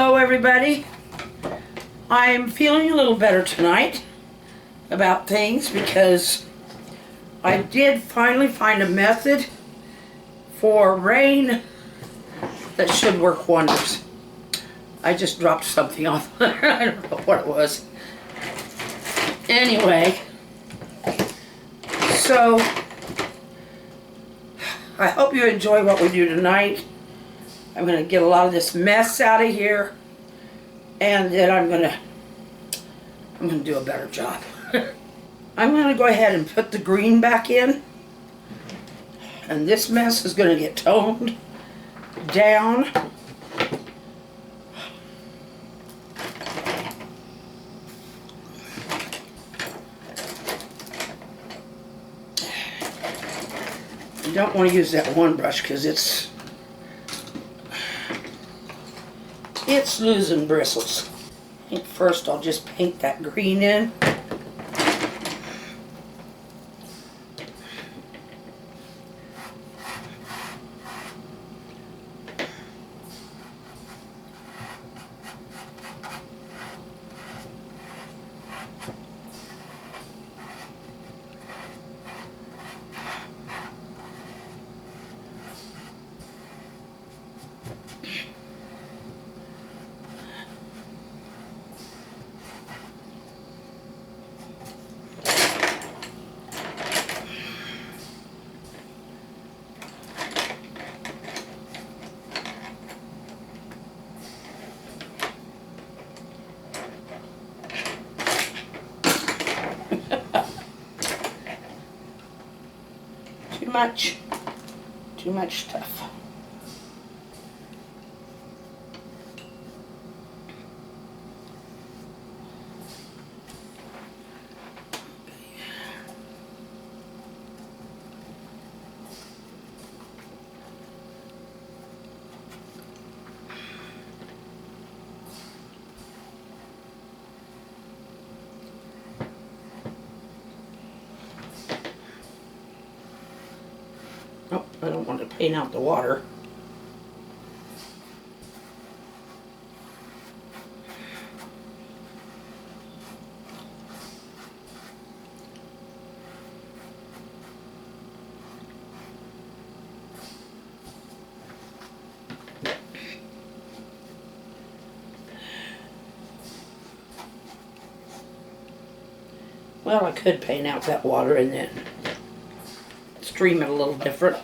Hello everybody. I'm feeling a little better tonight about things because I did finally find a method for rain that should work wonders. I just dropped something off there. I don't know what it was. Anyway, so I hope you enjoy what we do tonight. I'm going to get a lot of this mess out of here, and then I'm going to do a better job. I'm going to go ahead and put the green back in, and this mess is going to get toned down. You don't want to use that one brush because it's losing bristles. I think first I'll just paint that green in. Too much stuff. Oh, I don't want to paint out the water. Well, I could paint out that water and then stream it a little different.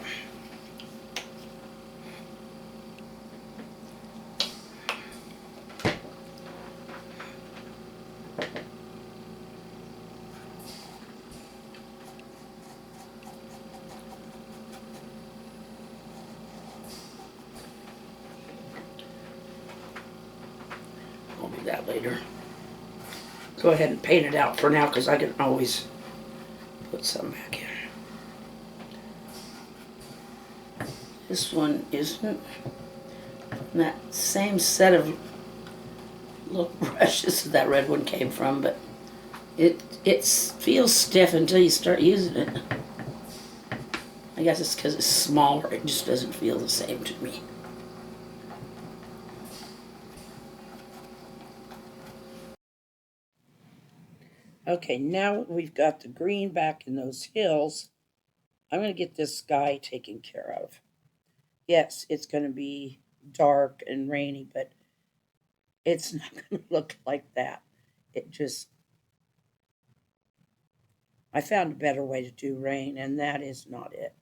I'll do that later. Go ahead and paint it out for now because I can always put some back in. This one isn't that same set of little brushes that red one came from, but it feels stiff until you start using it. I guess it's because it's smaller. It just doesn't feel the same to me. Okay, now we've got the green back in those hills. I'm going to get this sky taken care of. Yes, it's going to be dark and rainy, but it's not going to look like that. I found a better way to do rain, and that is not it.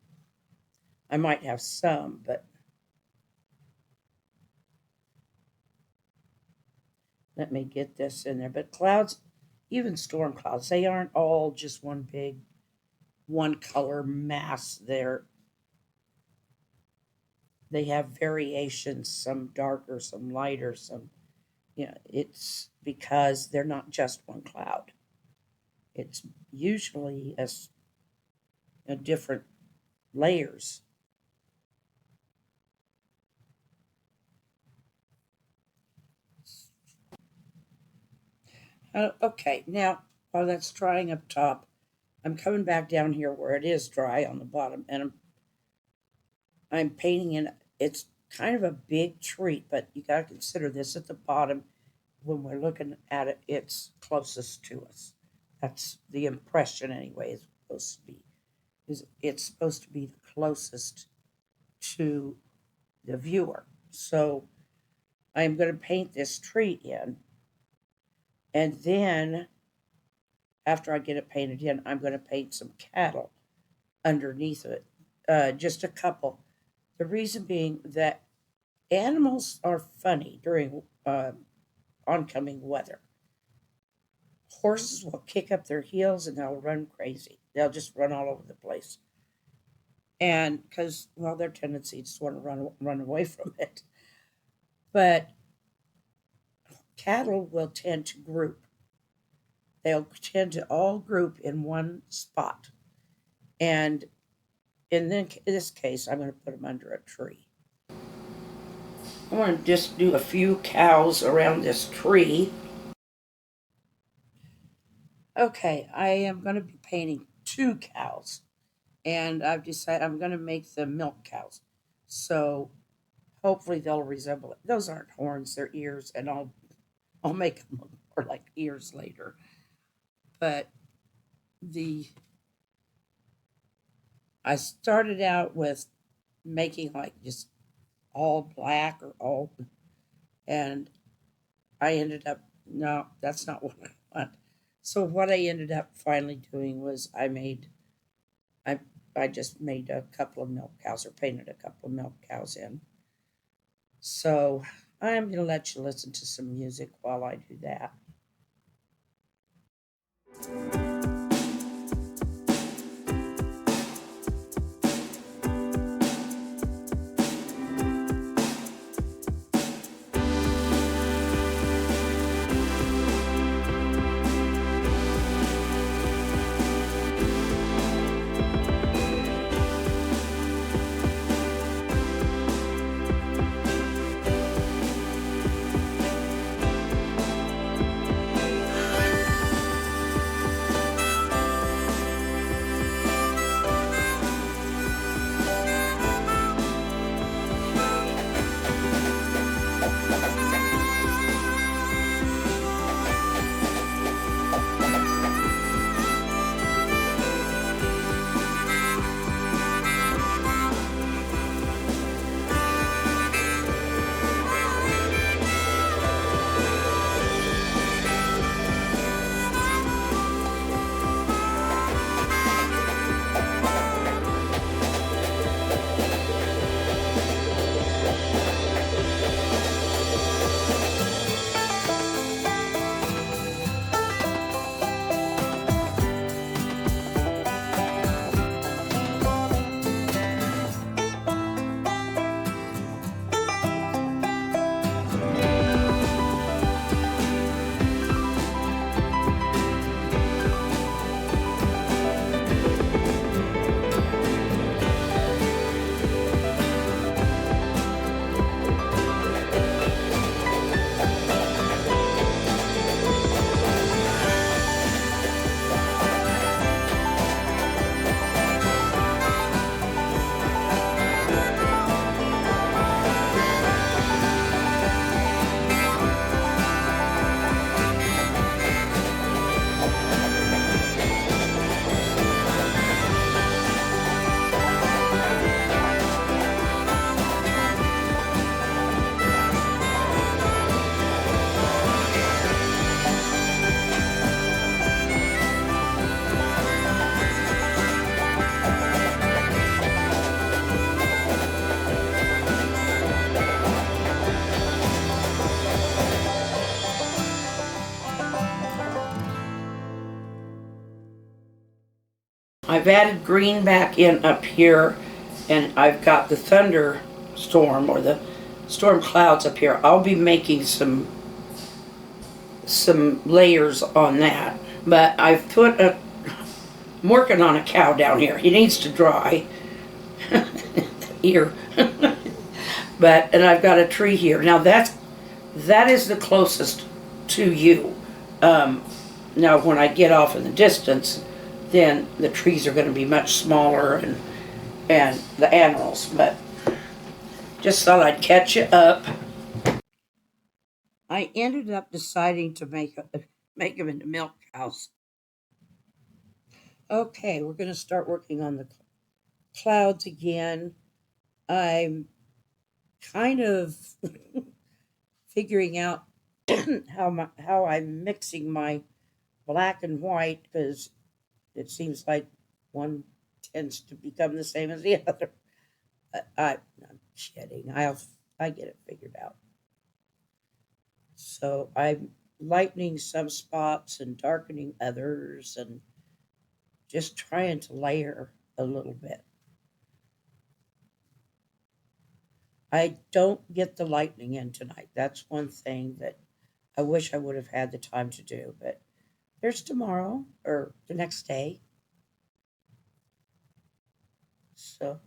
I might have some, but let me get this in there. But clouds, even storm clouds, they aren't all just one big, one color mass. They have variations, some darker, some lighter, some, it's because they're not just one cloud. It's usually a different layers. Okay, now while that's drying up top, I'm coming back down here where it is dry on the bottom, and I'm painting in. It's kind of a big tree, but you got to consider this at the bottom. When we're looking at it, it's closest to us. That's the impression, anyway. Is supposed to be. Is it's supposed to be the closest to the viewer. So I'm going to paint this tree in, and then after I get it painted in, I'm going to paint some cattle underneath it, just a couple. The reason being that animals are funny during oncoming weather. Horses will kick up their heels and they'll run crazy. They'll just run all over the place. And because, well, their tendency just want to run away from it. But cattle will tend to group. They'll tend to all group in one spot. And in this case, I'm going to put them under a tree. I want to just do a few cows around this tree. Okay, I am going to be painting 2 cows, and I've decided I'm going to make them milk cows. So hopefully they'll resemble it. Those aren't horns; they're ears, and I'll make them look more like ears later. But the I started out with making like just all black or all, and I ended up, no, that's not what I want. So what I ended up finally doing was I I just made a couple of milk cows, or painted a couple of milk cows in. So I'm going to let you listen to some music while I do that. I've added green back in up here, and I've got the thunderstorm or the storm clouds up here. I'll be making some layers on that. But I'm working on a cow down here. He needs to dry. Ear. And I've got a tree here. Now that is the closest to you. Now when I get off in the distance, then the trees are going to be much smaller and the animals. But Just thought I'd catch you up. I ended up deciding to make them into milk cows. Okay, we're going to start working on the clouds again. I'm kind of figuring out how I'm mixing my black and white because it seems like one tends to become the same as the other. I'm kidding. I get it figured out. So I'm lightening some spots and darkening others, and just trying to layer a little bit. I don't get the lightning in tonight. That's one thing that I wish I would have had the time to do, but there's tomorrow or the next day. So,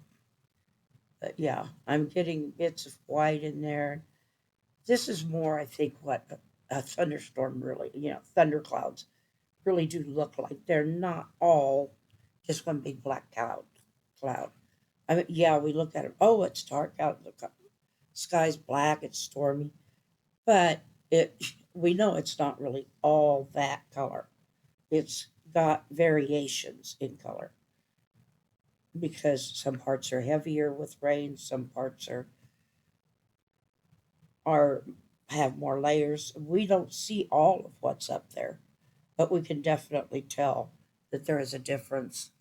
but yeah, I'm getting bits of white in there. This is more, I think, what a thunderstorm really, thunderclouds really do look like. They're not all just one big black cloud. I mean, yeah, we look at it. Oh, it's dark out. The sky's black. It's stormy, but it we know it's not really all that color. It's got variations in color because some parts are heavier with rain, some parts are have more layers. We don't see all of what's up there, but we can definitely tell that there is a difference,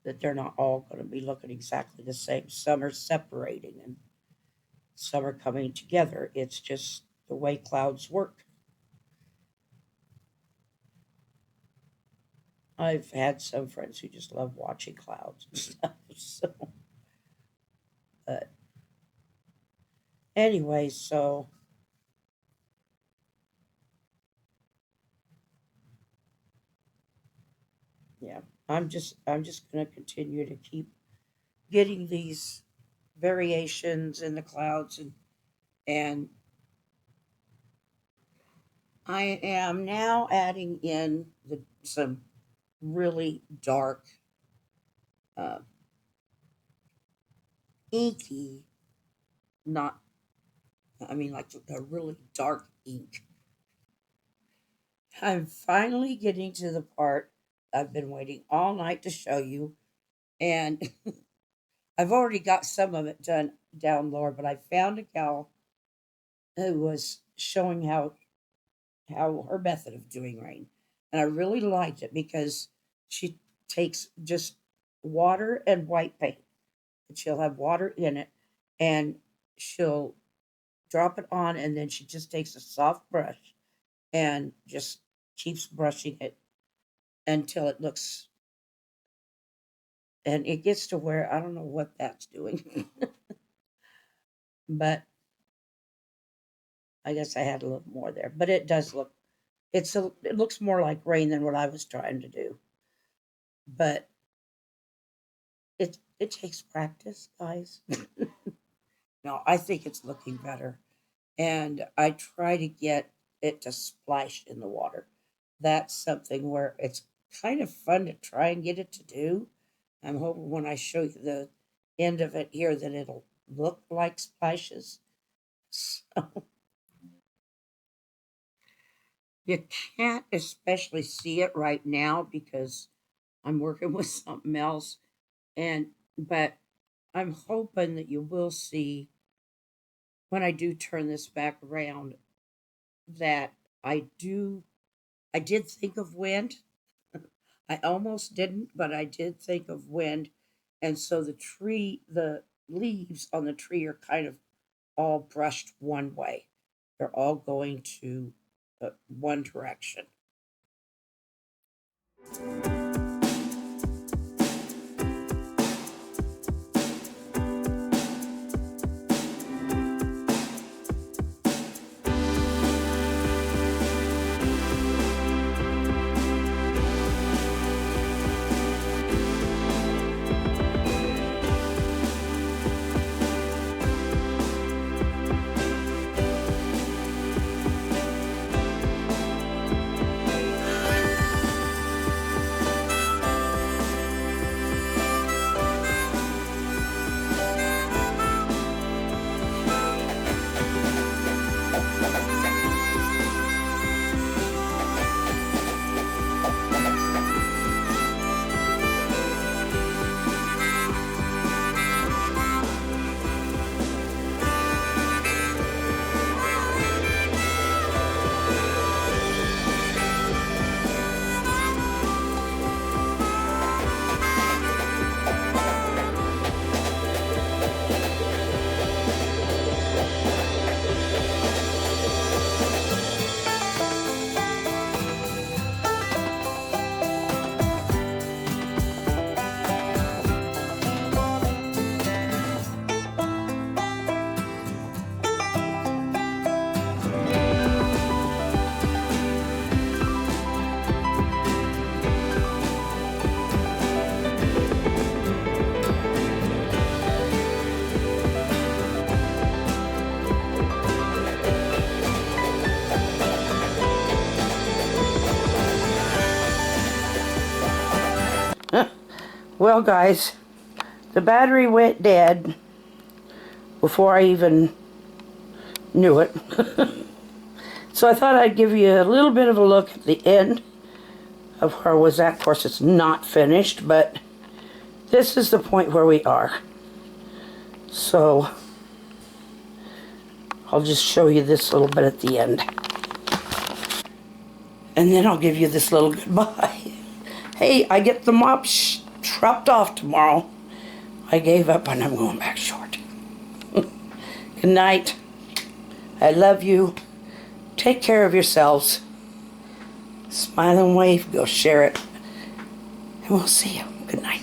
that they're not all going to be looking exactly the same. Some are separating and some are coming together. It's just the way clouds work. I've had some friends who just love watching clouds and stuff. So, but anyway, so yeah, I'm just gonna continue to keep getting these variations in the clouds, and I am now adding in some really dark, uh, inky, not I mean like a really dark ink. I'm finally getting to the part I've been waiting all night to show you, and I've already got some of it done down lower, but I found a gal who was showing how her method of doing rain, and I really liked it because she takes just water and white paint, and she'll have water in it, and she'll drop it on, and then she just takes a soft brush and just keeps brushing it until it looks, and it gets to where I don't know what that's doing, but I guess I had a little more there. But it does look, it looks more like rain than what I was trying to do. But it takes practice, guys. No, I think it's looking better, and I try to get it to splash in the water. That's something where it's kind of fun to try and get it to do. I'm hoping when I show you the end of it here that it'll look like splashes. So you can't especially see it right now because I'm working with something else, and but I'm hoping that you will see when I do turn this back around that I did think of wind. I almost didn't, but I did think of wind. And so the leaves on the tree are kind of all brushed one way. They're all going to one direction. Well, guys, the battery went dead before I even knew it. So I thought I'd give you a little bit of a look at the end of where I was at. Of course, it's not finished, but this is the point where we are. So I'll just show you this little bit at the end. And then I'll give you this little goodbye. Hey, I get the mop dropped off tomorrow. I gave up and I'm going back short. Good night. I love you. Take care of yourselves. Smile and wave. Go share it. And we'll see you. Good night.